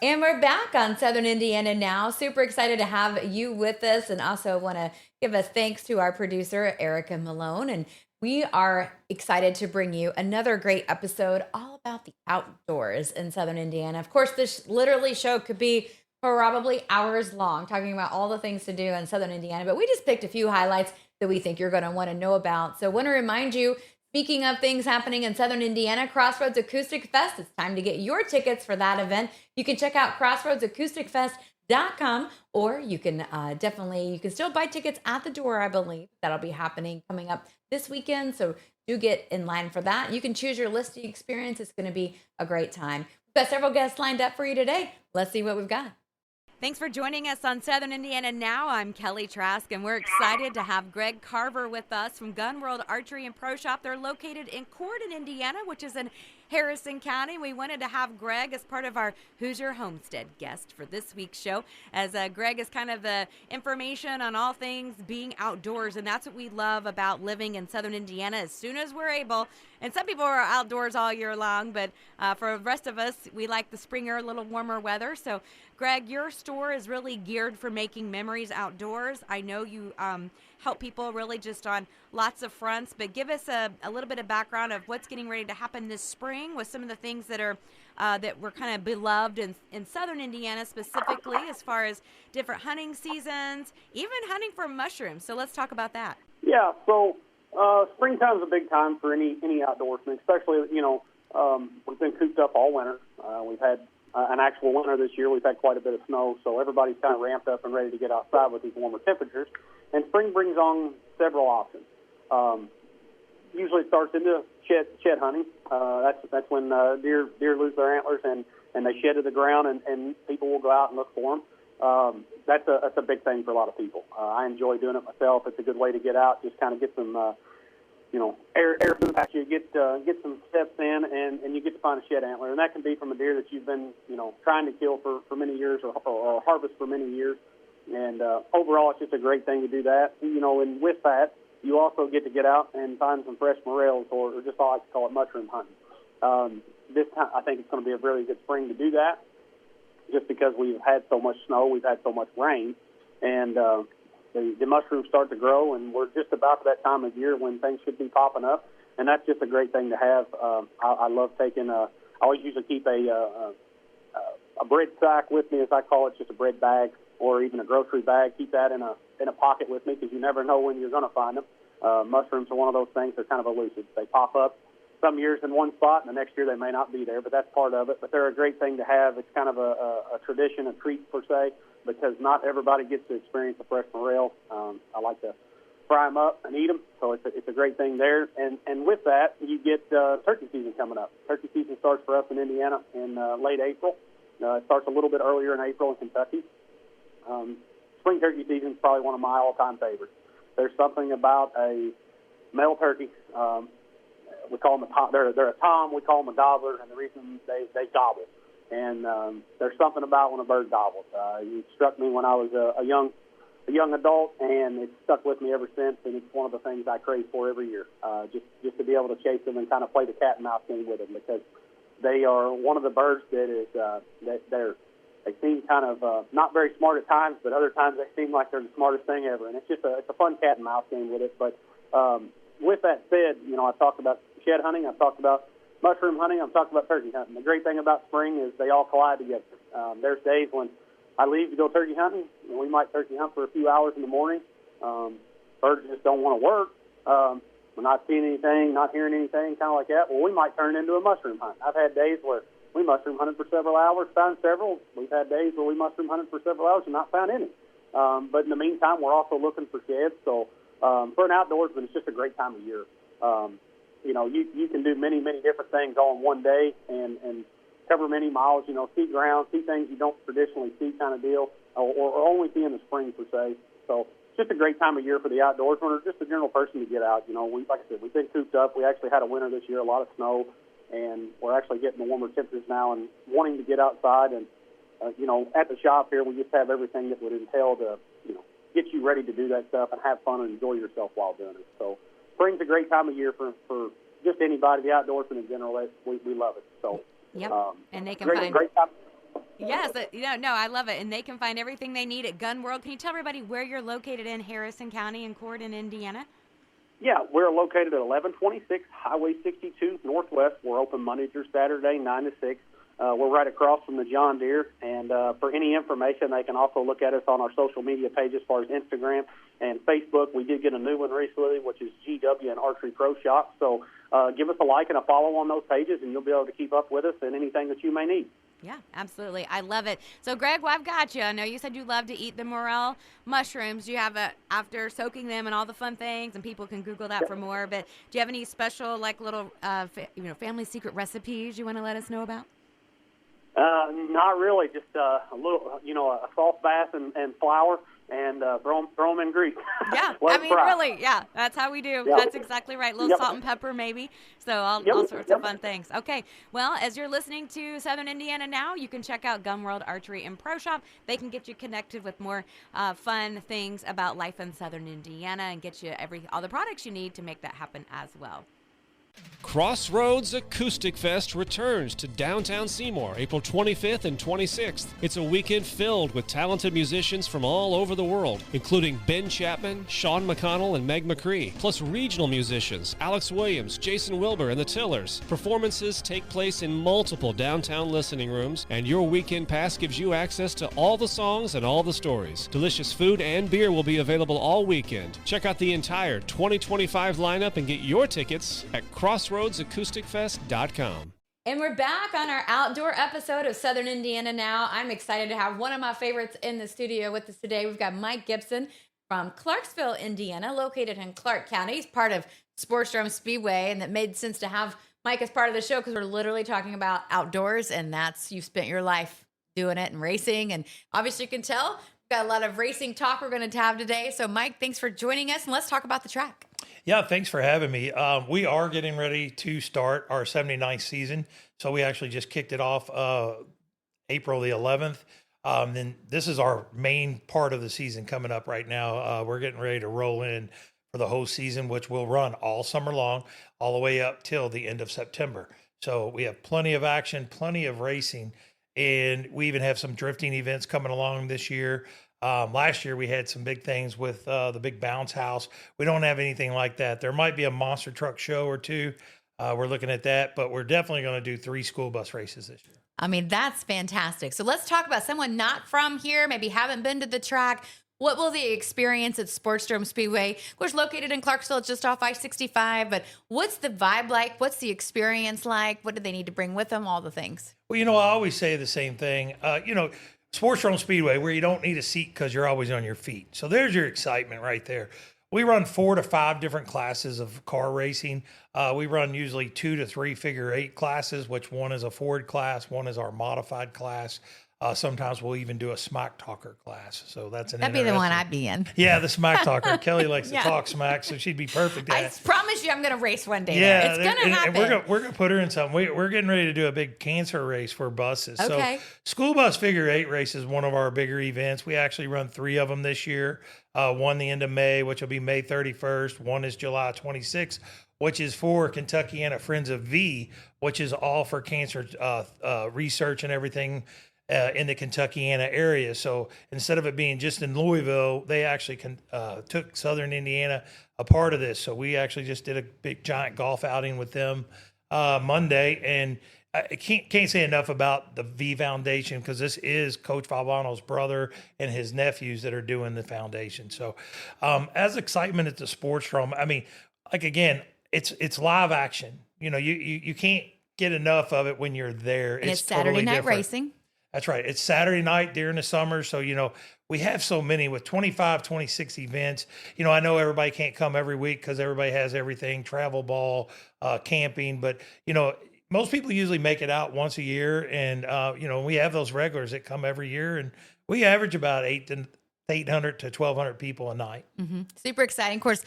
And we're back on Southern Indiana Now. Super excited to have you with us, and also want to give a thanks to our producer, Erica Malone. And we are excited to bring you another great episode all about the outdoors in Southern Indiana. Of course, this literally show could be probably hours long, talking about all the things to do in Southern Indiana, but we just picked a few highlights that we think you're going to want to know about. So I want to remind you, speaking of things happening in Southern Indiana, Crossroads Acoustic Fest, it's time to get your tickets for that event. You can check out crossroadsacousticfest.com, or you can you can still buy tickets at the door, I believe. That'll be happening coming up this weekend, so do get in line for that. You can choose your listening experience. It's going to be a great time. We've got several guests lined up for you today. Let's see what we've got. Thanks for joining us on Southern Indiana Now. I'm Kelly Trask, and we're excited to have Greg Carver with us from Gun World Archery and Pro Shop. They're located in Corydon, Indiana, which is in Harrison County. We wanted to have Greg as part of our Hoosier Homestead guest for this week's show, as Greg is kind of the information on all things being outdoors, and that's what we love about living in Southern Indiana as soon as we're able. And some people are outdoors all year long, but for the rest of us, we like the springer, a little warmer weather. So, Greg, your store is really geared for making memories outdoors. I know you help people really just on lots of fronts, but give us a little bit of background of what's getting ready to happen this spring with some of the things that are that were kind of beloved in Southern Indiana specifically, as far as different hunting seasons, even hunting for mushrooms. So let's talk about that. Yeah, so springtime's a big time for any outdoorsman, especially, we've been cooped up all winter. We've had an actual winter this year. We've had quite a bit of snow, so everybody's kind of ramped up and ready to get outside with these warmer temperatures. And spring brings on several options. Usually it starts into shed hunting. That's when deer lose their antlers and they shed to the ground, and people will go out and look for them. That's a big thing for a lot of people. I enjoy doing it myself. It's a good way to get out, just kind of get some air through the patch. You get some steps in, and you get to find a shed antler, and that can be from a deer that you've been trying to kill for many years or harvest for many years. And overall, it's just a great thing to do that. And with that, you also get to get out and find some fresh morels, or just I like to call it mushroom hunting. This time, I think it's going to be a really good spring to do that, just because we've had so much snow, we've had so much rain, and the mushrooms start to grow, and we're just about to that time of year when things should be popping up, and that's just a great thing to have. I love taking I always usually keep a bread sack with me, as I call it, just a bread bag or even a grocery bag. Keep that in a pocket with me, because you never know when you're going to find them. Mushrooms are one of those things. They're kind of elusive. They pop up some years in one spot, and the next year they may not be there, but that's part of it. But they're a great thing to have. It's kind of a tradition, a treat per se, because not everybody gets to experience a fresh morel. I like to fry them up and eat them, so it's a great thing there. And with that, you get turkey season coming up. Turkey season starts for us in Indiana in late April. It starts a little bit earlier in April in Kentucky. Spring turkey season is probably one of my all-time favorites. There's something about a male turkey. We call them they're a tom. We call them a gobbler, and the reason they gobble. And there's something about when a bird gobbles. It struck me when I was a young adult, and it's stuck with me ever since. And it's one of the things I crave for every year, just to be able to chase them and kind of play the cat and mouse game with them, because they are one of the birds that is they seem kind of not very smart at times, but other times they seem like they're the smartest thing ever. And it's just it's a fun cat and mouse game with it. But with that said, I've talked about shed hunting, I've talked about mushroom hunting, I've talked about turkey hunting. The great thing about spring is they all collide together. There's days when I leave to go turkey hunting, and we might turkey hunt for a few hours in the morning. Birds just don't want to work. We're not seeing anything, not hearing anything, kind of like that. Well, we might turn into a mushroom hunt. I've had days where we mushroom hunted for several hours, found several. We've had days where we mushroom hunted for several hours and not found any. But in the meantime, we're also looking for sheds. So for an outdoorsman, it's just a great time of year. You can do many, many different things all in one day and cover many miles, see ground, see things you don't traditionally see, kind of deal, or only see in the spring per se. So it's just a great time of year for the outdoorsman, or just a general person to get out. Like I said, we've been cooped up. We actually had a winter this year, a lot of snow, and we're actually getting the warmer temperatures now and wanting to get outside. And, at the shop here, we just have everything that would entail to, get you ready to do that stuff and have fun and enjoy yourself while doing it. So spring's a great time of year for just anybody, the outdoorsman in general. We love it. So yep, and they can great time. Yes, no, I love it. And they can find everything they need at Gun World. Can you tell everybody where you're located in Harrison County and Corydon, Indiana? Yeah, we're located at 1126 Highway 62 Northwest. We're open Monday through Saturday, 9 to 6. We're right across from the John Deere. And for any information, they can also look at us on our social media pages as far as Instagram and Facebook. We did get a new one recently, which is GW and Archery Pro Shop. So give us a like and a follow on those pages, and you'll be able to keep up with us and anything that you may need. Yeah, absolutely. I love it. So, Greg, well, I've got you. I know you said you love to eat the morel mushrooms. Do you have after soaking them and all the fun things, and people can Google that for more, but do you have any special, like, little, family secret recipes you want to let us know about? Not really. Just a little, a soft bath and flour, and throw them in grease. Yeah, really, yeah, that's how we do. Yep. That's exactly right. A little salt and pepper, maybe. So all sorts of fun things. Okay, well, as you're listening to Southern Indiana Now, you can check out Gun World Archery and Pro Shop. They can get you connected with more fun things about life in Southern Indiana and get you all the products you need to make that happen as well. Crossroads Acoustic Fest returns to downtown Seymour April 25th and 26th. It's a weekend filled with talented musicians from all over the world, including Ben Chapman, Sean McConnell, and Meg McCree, plus regional musicians Alex Williams, Jason Wilbur, and the Tillers. Performances take place in multiple downtown listening rooms, and your weekend pass gives you access to all the songs and all the stories. Delicious food and beer will be available all weekend. Check out the entire 2025 lineup and get your tickets at crossroadsacousticfest.com. And we're back on our outdoor episode of Southern Indiana Now. I'm excited to have one of my favorites in the studio with us today. We've got Mike Gibson from Clarksville, Indiana, located in Clark County. He's part of Sportsdrome Speedway, and that made sense to have Mike as part of the show because we're literally talking about outdoors, and you've spent your life doing it and racing. And obviously you can tell we've got a lot of racing talk we're going to have today. So Mike, thanks for joining us, and let's talk about the track. Yeah, thanks for having me. We are getting ready to start our 79th season. So we actually just kicked it off April the 11th. Then this is our main part of the season coming up right now. We're getting ready to roll in for the whole season, which will run all summer long, all the way up till the end of September. So we have plenty of action, plenty of racing, and we even have some drifting events coming along this year. Last year we had some big things with the big bounce house. We don't have anything like that. There might be a monster truck show or two. We're looking at that, but we're definitely going to do 3 school bus races this year. I mean, that's fantastic. So let's talk about someone not from here, maybe haven't been to the track. What will the experience at Sportsdrome Speedway, of course, located in Clarksville, just off I-65, but what's the vibe like? What's the experience like? What do they need to bring with them? All the things. Well, I always say the same thing. Sportsdrome Speedway, where you don't need a seat because you're always on your feet. So there's your excitement right there. We run 4 to 5 different classes of car racing. We run usually 2 to 3 figure 8 classes, which one is a Ford class, one is our modified class. Sometimes we'll even do a smack talker class. So that'd be the one I'd be in. Yeah, the smack talker. Kelly likes to talk smack, so she'd be perfect at it. I promise you I'm going to race one day. Yeah, it's going to happen. And we're going to put her in something. We're getting ready to do a big cancer race for buses. Okay. So school bus figure 8 race is one of our bigger events. We actually run 3 of them this year. One the end of May, which will be May 31st. One is July 26th, which is for Kentuckiana Friends of V, which is all for cancer research and everything in the Kentuckiana area. So instead of it being just in Louisville, they actually took Southern Indiana a part of this. So we actually just did a big giant golf outing with them Monday. And I can't say enough about the V Foundation because this is Coach Valvano's brother and his nephews that are doing the foundation. So as excitement at the Sportsdrome, I mean, like, again, it's live action. You can't get enough of it when you're there. And it's Saturday night racing. That's right. It's Saturday night during the summer. So, we have so many with 25, 26 events. I know everybody can't come every week because everybody has everything, travel ball, camping. But, most people usually make it out once a year. And, we have those regulars that come every year. And we average about 800 to 1,200 people a night. Mm-hmm. Super exciting. Of course,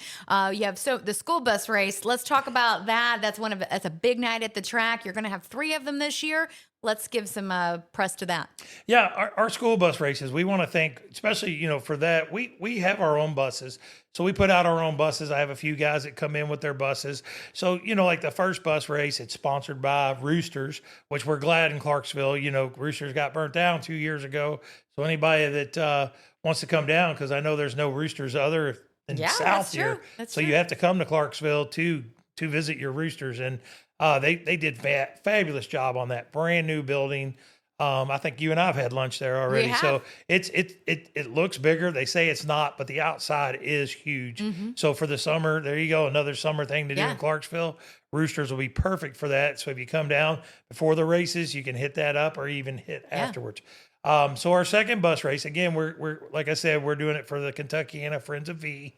you have the school bus race. Let's talk about that. That's a big night at the track. You're going to have 3 of them this year. let's give some press to that. Yeah, our school bus races, we want to thank, especially, for that, we have our own buses. So we put out our own buses. I have a few guys that come in with their buses. So, like the first bus race, it's sponsored by Roosters, which we're glad in Clarksville. Roosters got burnt down 2 years ago. So anybody that wants to come down, because I know there's no Roosters other than South here. That's so true. you have to come to Clarksville to visit your Roosters. And they did fabulous job on that brand new building. I think you and I've had lunch there already. So it looks bigger. They say it's not, but the outside is huge. Mm-hmm. So for the summer, there you go. Another summer thing to do in Clarksville. Roosters will be perfect for that. So if you come down before the races, you can hit that up or even hit afterwards. So our second bus race, again, we're like I said, we're doing it for the Kentuckiana Friends of V.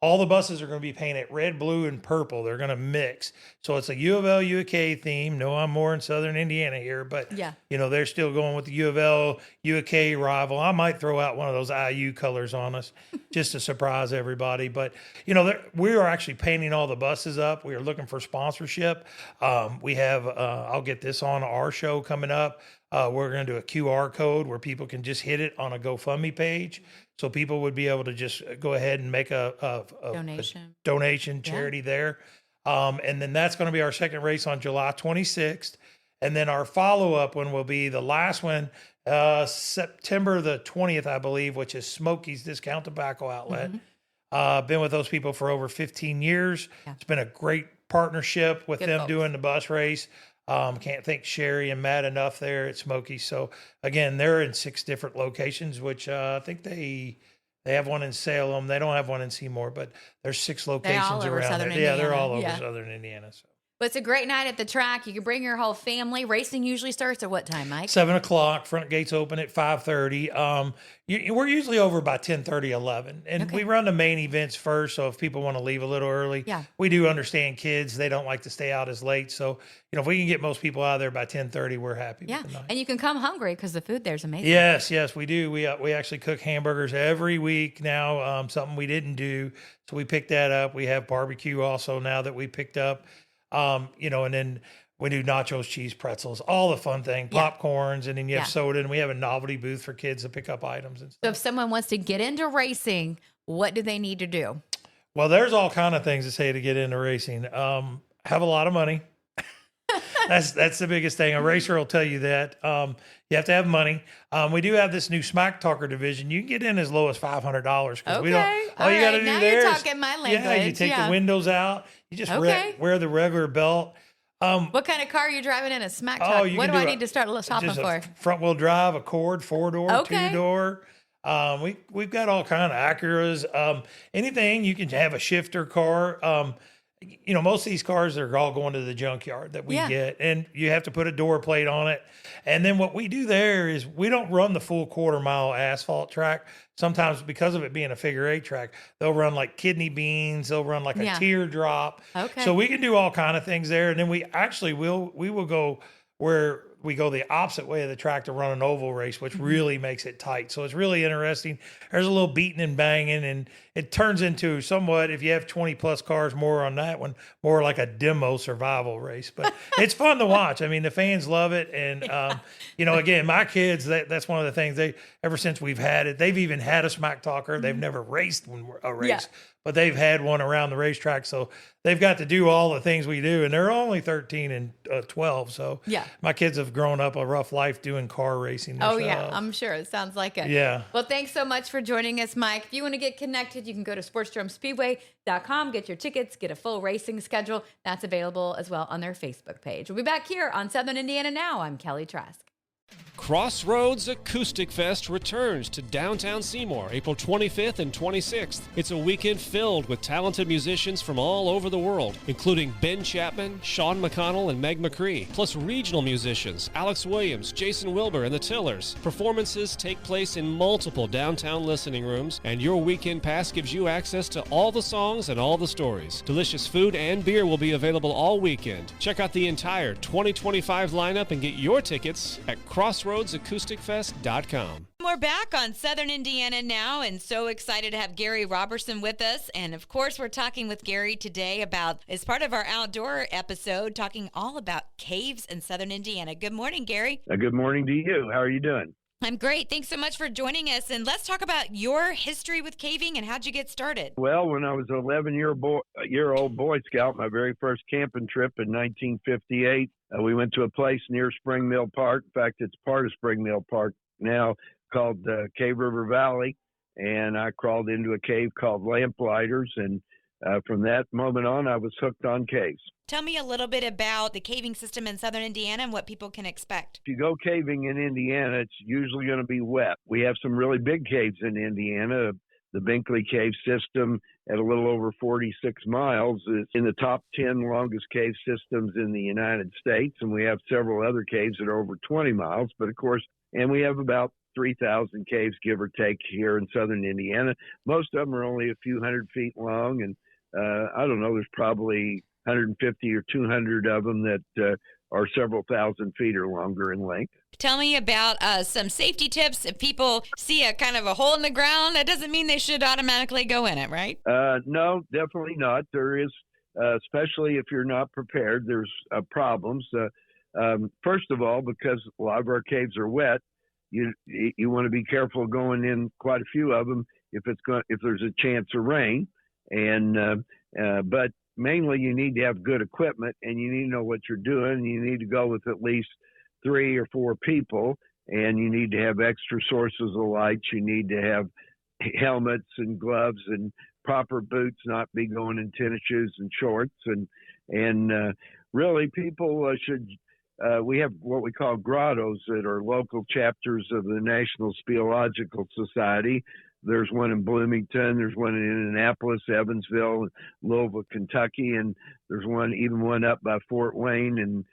All the buses are going to be painted red, blue, and purple. They're going to mix. So it's a U of L, U of K theme. No, I'm more in Southern Indiana here, but they're still going with the U of L, U of K rival. I might throw out one of those IU colors on us just to surprise everybody. But, we are actually painting all the buses up. We are looking for sponsorship. We have, I'll get this on our show coming up. We're going to do a QR code where people can just hit it on a GoFundMe page. So people would be able to just go ahead and make a donation charity there. And then that's going to be our second race on July 26th. And then our follow-up one will be the last one, September the 20th, I believe, which is Smokey's Discount Tobacco Outlet. Been with those people for over 15 years. It's been a great partnership with them doing the bus race. Can't thank Sherry and Matt enough there at Smokey. So again, they're in 6 different locations, which I think they have one in Salem. They don't have one in Seymour, but there's 6 locations around there. Yeah, they're all over Southern Indiana. So. But it's a great night at the track. You can bring your whole family. Racing usually starts at what time, Mike? 7:00. Front gates open at 5:30. We're usually over by 10:30, 11. And we run the main events first. So if people want to leave a little early, we do understand kids. They don't like to stay out as late. So, if we can get most people out of there by 10:30, we're happy with the night. And you can come hungry because the food there's amazing. Yes, we do. We actually cook hamburgers every week now, something we didn't do. So we picked that up. We have barbecue also now that we picked up. And then we do nachos, cheese, pretzels, all the fun thing, popcorns, and then you have soda, and we have a novelty booth for kids to pick up items and stuff. So if someone wants to get into racing, what do they need to do? Well, there's all kind of things to say to get into racing. Have a lot of money. That's the biggest thing. A racer will tell you that. You have to have money. We do have this new Smack Talker division. You can get in as low as $500 because we don't. All you got to do now there you're is talking my language. you take the windows out. You just wear the regular belt. What kind of car are you driving in a Smack Talker? What do I need to start shopping for? Front wheel drive, Accord, 4-door, 2-door. We've got all kind of Acuras. Anything you can have a shifter car. Most of these cars are all going to the junkyard that we get, and you have to put a door plate on it. And then what we do there is we don't run the full quarter-mile asphalt track. Sometimes because of it being a figure-8 track, they'll run like kidney beans. They'll run like a teardrop. So we can do all kind of things there. And then we actually will go where we go the opposite way of the track to run an oval race, which really makes it tight. So it's really interesting. There's a little beating and banging, and it turns into somewhat, if you have 20 plus cars more on that one, more like a demo survival race. But it's fun to watch. I mean, the fans love it. And, again, my kids, that's one of the things ever since we've had it, they've even had a Smack Talker. They've never raced a race, but they've had one around the racetrack. So they've got to do all the things we do, and they're only 13 and 12. So my kids have grown up a rough life doing car racing. Oh, yeah, I'm sure. It sounds like it. Yeah. Well, thanks so much for joining us, Mike. If you want to get connected, you can go to sportsdromespeedway.com, get your tickets, get a full racing schedule. That's available as well on their Facebook page. We'll be back here on Southern Indiana Now. I'm Kelly Trask. Crossroads Acoustic Fest returns to downtown Seymour April 25th and 26th. It's a weekend filled with talented musicians from all over the world, including Ben Chapman, Sean McConnell, and Meg McCree, plus regional musicians Alex Williams, Jason Wilbur, and the Tillers. Performances take place in multiple downtown listening rooms, and your weekend pass gives you access to all the songs and all the stories. Delicious food and beer will be available all weekend. Check out the entire 2025 lineup and get your tickets at Crossroads crossroadsacousticfest.com. We're back on Southern Indiana now, and so excited to have Gary Robertson with us. And of course, we're talking with Gary today about, as part of our outdoor episode, talking all about caves in Southern Indiana. Good morning, Gary. Good morning to you. How are you doing? I'm great. Thanks so much for joining us. And let's talk about your history with caving and how'd you get started? Well, when I was an 11-year-old Boy Scout, my very first camping trip in 1958, we went to a place near Spring Mill Park. In fact, it's part of Spring Mill Park now, called Cave River Valley. And I crawled into a cave called Lamplighters. And from that moment on, I was hooked on caves. Tell me a little bit about the caving system in Southern Indiana and what people can expect. If you go caving in Indiana, it's usually going to be wet. We have some really big caves in Indiana. The Binkley Cave System, at a little over 46 miles, is in the top 10 longest cave systems in the United States. And we have several other caves that are over 20 miles. But of course, and we have about 3,000 caves, give or take, here in Southern Indiana. Most of them are only a few hundred feet long. And I don't know, there's probably 150 or 200 of them that are several thousand feet or longer in length. Tell me about some safety tips. If people see a kind of a hole in the ground, that doesn't mean they should automatically go in it, right? No, definitely not. There is, especially if you're not prepared, there's problems. First of all, because a lot of our caves are wet, you want to be careful going in quite a few of them if there's a chance of rain. But mainly you need to have good equipment, and you need to know what you're doing. You need to go with at least 3 or 4 people, and you need to have extra sources of light. You need to have helmets and gloves and proper boots, not be going in tennis shoes and shorts. And really people should, we have what we call grottos that are local chapters of the National Speleological Society. There's one in Bloomington, there's one in Indianapolis, Evansville, Louisville, Kentucky, and there's even one up by Fort Wayne and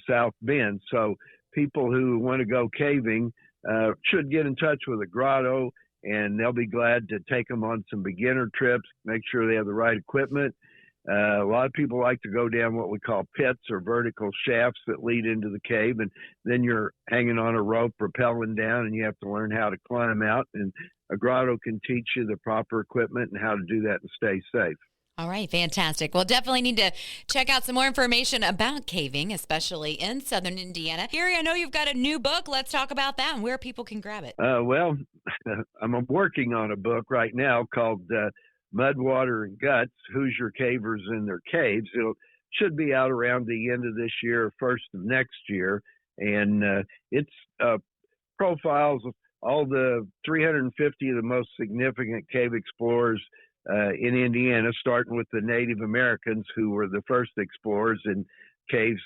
South Bend. So people who want to go caving should get in touch with a grotto, and they'll be glad to take them on some beginner trips, make sure they have the right equipment. A lot of people like to go down what we call pits or vertical shafts that lead into the cave, and then you're hanging on a rope, rappelling down, and you have to learn how to climb out. And a grotto can teach you the proper equipment and how to do that and stay safe. All right, fantastic. Well, definitely need to check out some more information about caving, especially in Southern Indiana. Gary, I know you've got a new book. Let's talk about that and where people can grab it. Well, I'm working on a book right now called Mud, Water, and Guts, Hoosier Cavers in Their Caves. It should be out around the end of this year or first of next year. And it's profiles of all the 350 of the most significant cave explorers in Indiana, starting with the Native Americans who were the first explorers in caves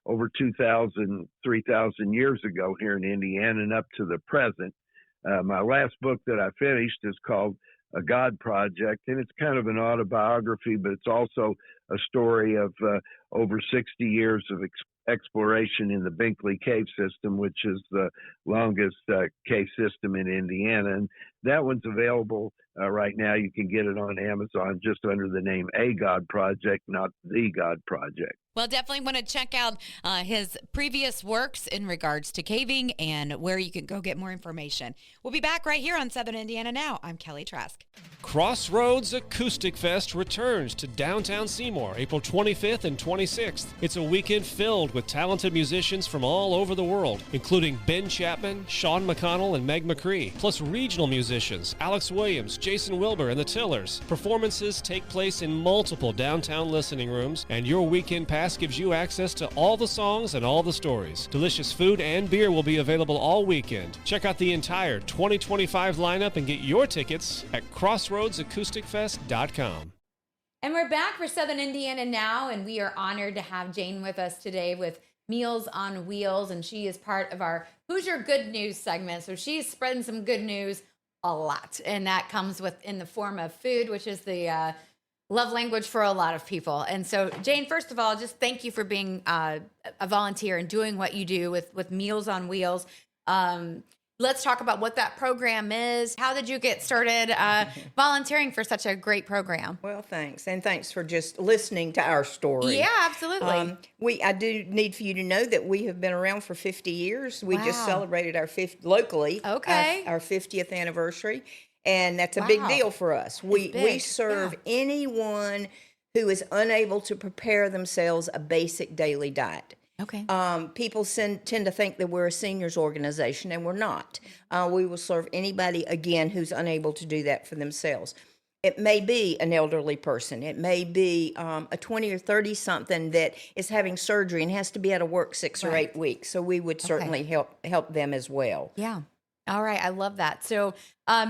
over 2,000, 3,000 years ago here in Indiana and up to the present. My last book that I finished is called A God Project, and it's kind of an autobiography, but it's also a story of over 60 years of exploration in the Binkley Cave System, which is the longest cave system in Indiana. And that one's available right now. You can get it on Amazon just under the name A God Project, not The God Project. Well, definitely want to check out his previous works in regards to caving and where you can go get more information. We'll be back right here on Southern Indiana Now. I'm Kelly Trask. Crossroads Acoustic Fest returns to downtown Seymour April 25th and 26th. It's a weekend filled with talented musicians from all over the world, including Ben Chapman, Sean McConnell, and Meg McCree, plus regional musicians Alex Williams, Jason Wilbur, and the Tillers. Performances take place in multiple downtown listening rooms, and your weekend pass gives you access to all the songs and all the stories. Delicious food and beer will be available all weekend. Check out the entire 2025 lineup and get your tickets at crossroadsacousticfest.com. And we're back for Southern Indiana Now, and we are honored to have Jane with us today with Meals on Wheels, and she is part of our Hoosier Good News segment. So she's spreading some good news a lot, and that comes in the form of food, which is the love language for a lot of people. And so, Jane, first of all, just thank you for being a volunteer and doing what you do with Meals on Wheels. let's talk about what that program is. How did you get started volunteering for such a great program? Well, thanks. And thanks for just listening to our story. Yeah, absolutely. I do need for you to know that we have been around for 50 years. We just Wow. celebrated our locally, Okay. our 50th anniversary. And that's a big Wow. deal for us. We big, serve yeah. anyone who is unable to prepare themselves a basic daily diet. Okay. People tend to think that we're a seniors organization, and we're not. We will serve anybody, again, who's unable to do that for themselves. It may be an elderly person. It may be a 20 or 30 something that is having surgery and has to be out of work 6 or 8 weeks. So we would certainly help them as well. Yeah. All right. I love that. So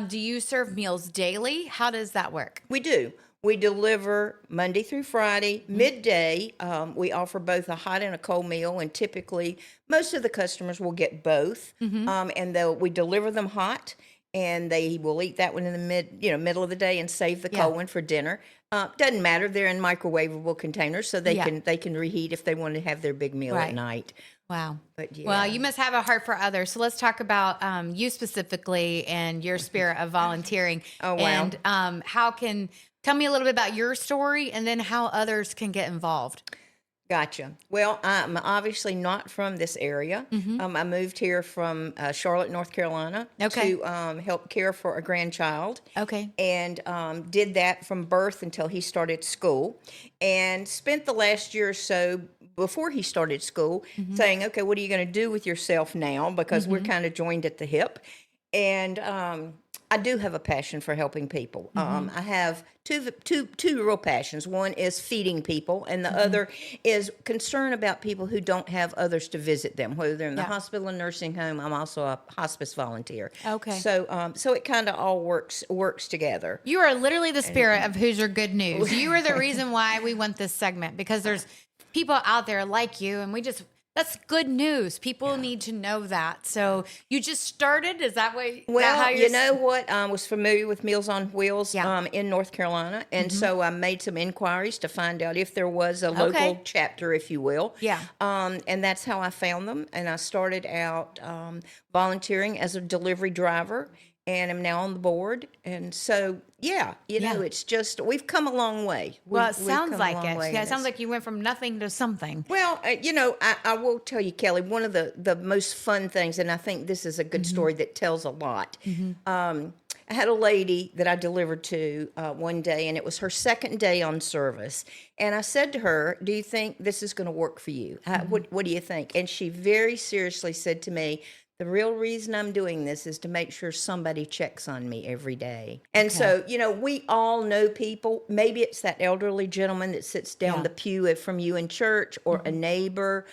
do you serve meals daily? How does that work? We do. We deliver Monday through Friday, midday. We offer both a hot and a cold meal, and typically most of the customers will get both. And we deliver them hot, and they will eat that one in the middle of the day and save the cold one for dinner. Doesn't matter; they're in microwavable containers, so they can reheat if they want to have their big meal at night. Wow. But yeah. Well, you must have a heart for others. So let's talk about you specifically and your spirit of volunteering. Oh, wow. And tell me a little bit about your story and then how others can get involved. Gotcha. Well, I'm obviously not from this area. I moved here from Charlotte, North Carolina to help care for a grandchild. Okay. And did that from birth until he started school, and spent the last year or so before he started school saying, okay, what are you going to do with yourself now? Because we're kind of joined at the hip. And I do have a passion for helping people. I have two real passions. One is feeding people, and the other is concern about people who don't have others to visit them, whether they're in the hospital or nursing home. I'm also a hospice volunteer. Okay. So it kind of all works together. You are literally the spirit of Hoosier Good News. You are the reason why we want this segment, because there's people out there like you, and that's good news. People need to know that. So you just started? Is that what? Well, you know what? I was familiar with Meals on Wheels in North Carolina. And so I made some inquiries to find out if there was a local chapter, if you will. Yeah. And that's how I found them. And I started out volunteering as a delivery driver, and I'm now on the board. And so, you know, it's just, we've come a long way. Well, it sounds like it. Yeah, it It sounds like you went from nothing to something. Well, you know, I will tell you, Kelly, one of the most fun things, and I think this is a good story that tells a lot. I had a lady that I delivered to one day, and it was her second day on service. And I said to her, do you think this is going to work for you? What do you think? And she very seriously said to me, the real reason I'm doing this is to make sure somebody checks on me every day. And so, you know, we all know people. Maybe it's that elderly gentleman that sits down the pew from you in church, or a neighbor,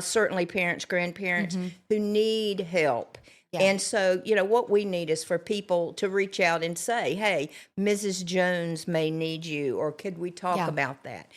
certainly parents, grandparents who need help. Yeah. And so, you know, what we need is for people to reach out and say, hey, Mrs. Jones may need you, or could we talk about that?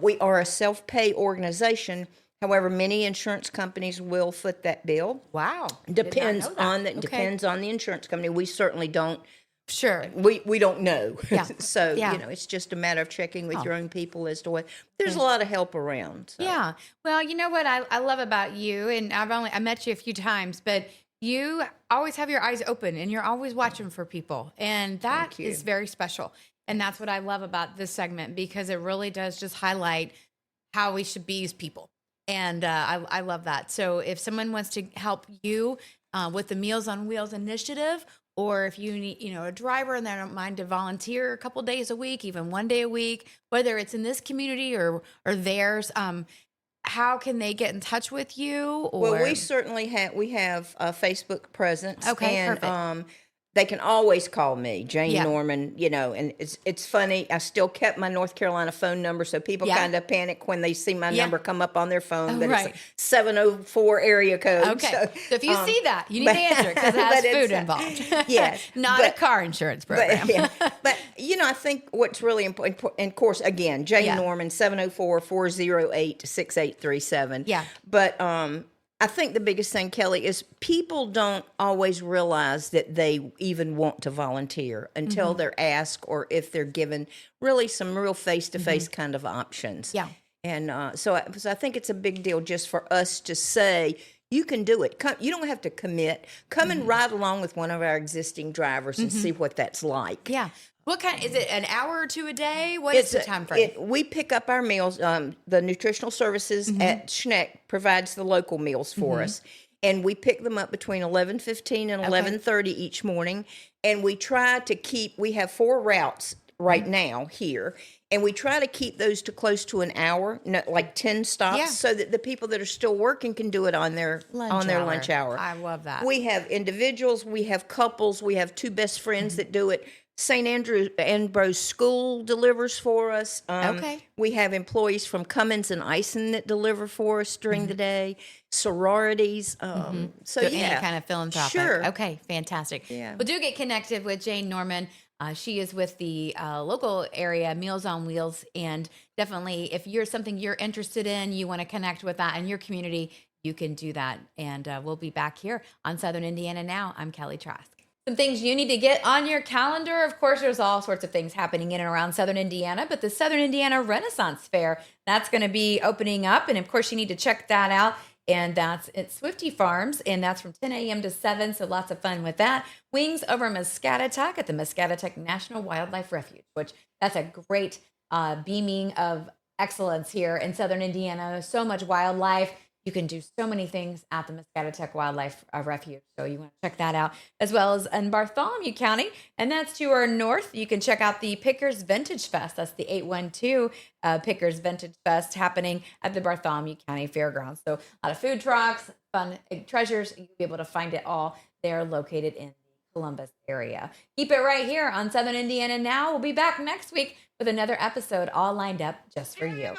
We are a self-pay organization. However, many insurance companies will foot that bill. Wow. Depends on the insurance company. We certainly don't. Sure. We don't know. Yeah. So, you know, it's just a matter of checking with your own people as to what. There's a lot of help around. So. Yeah. Well, you know what I love about you, and I met you a few times, but you always have your eyes open and you're always watching for people. And that is very special. And that's what I love about this segment, because it really does just highlight how we should be as people. And I love that. So if someone wants to help you with the Meals on Wheels initiative, or if you need, you know, a driver and they don't mind to volunteer a couple days a week, even one day a week, whether it's in this community or theirs, how can they get in touch with you? Or? Well, we certainly have a Facebook presence. Okay, and, perfect. They can always call me, Jane Norman, you know, and it's funny. I still kept my North Carolina phone number, so people kind of panic when they see my number come up on their phone, but it's a 704 area code. Okay. So if you see that, you need to answer, because it has food involved. Yes. Not a car insurance program. But, you know, I think what's really important, and of course, again, Jane Norman, 704-408-6837. Yeah. But, I think the biggest thing, Kelly, is people don't always realize that they even want to volunteer until they're asked, or if they're given really some real face-to-face kind of options. Yeah. And so I think it's a big deal just for us to say, you can do it. Come, you don't have to commit. Come and ride along with one of our existing drivers and see what that's like. Yeah. What kind, is it an hour or two a day? What is the time frame? We pick up our meals. The nutritional services at Schneck provides the local meals for us. And we pick them up between 11:15 and 11:30 each morning. And we try to keep, we have 4 routes right now here. And we try to keep those to close to an hour, like 10 stops, so that the people that are still working can do it on their lunch hour. I love that. We have individuals, we have couples, we have 2 best friends that do it. St. Ambrose School delivers for us. We have employees from Cummins and Ison that deliver for us during the day. Sororities. So any kind of philanthropic. Sure. Okay, fantastic. Yeah. Well, do get connected with Jane Norman. She is with the local area Meals on Wheels, and definitely if you're something you're interested in, you want to connect with that in your community, you can do that. And we'll be back here on Southern Indiana Now. I'm Kelly Trask. Some things you need to get on your calendar. Of course, there's all sorts of things happening in and around Southern Indiana, but the Southern Indiana Renaissance Fair, that's going to be opening up. And of course, you need to check that out. And that's at Swifty Farms, and that's from 10 a.m. to 7, so lots of fun with that. Wings over Muscatatuck at the Muscatatuck National Wildlife Refuge, which that's a great beaming of excellence here in Southern Indiana. So much wildlife. You can do so many things at the Muscatatuck Wildlife Refuge, so you want to check that out, as well as in Bartholomew County, and that's to our north. You can check out the Pickers Vintage Fest. That's the 812 Pickers Vintage Fest happening at the Bartholomew County Fairgrounds. So a lot of food trucks, fun treasures. You'll be able to find it all there, located in the Columbus area. Keep it right here on Southern Indiana Now. We'll be back next week with another episode all lined up just for you.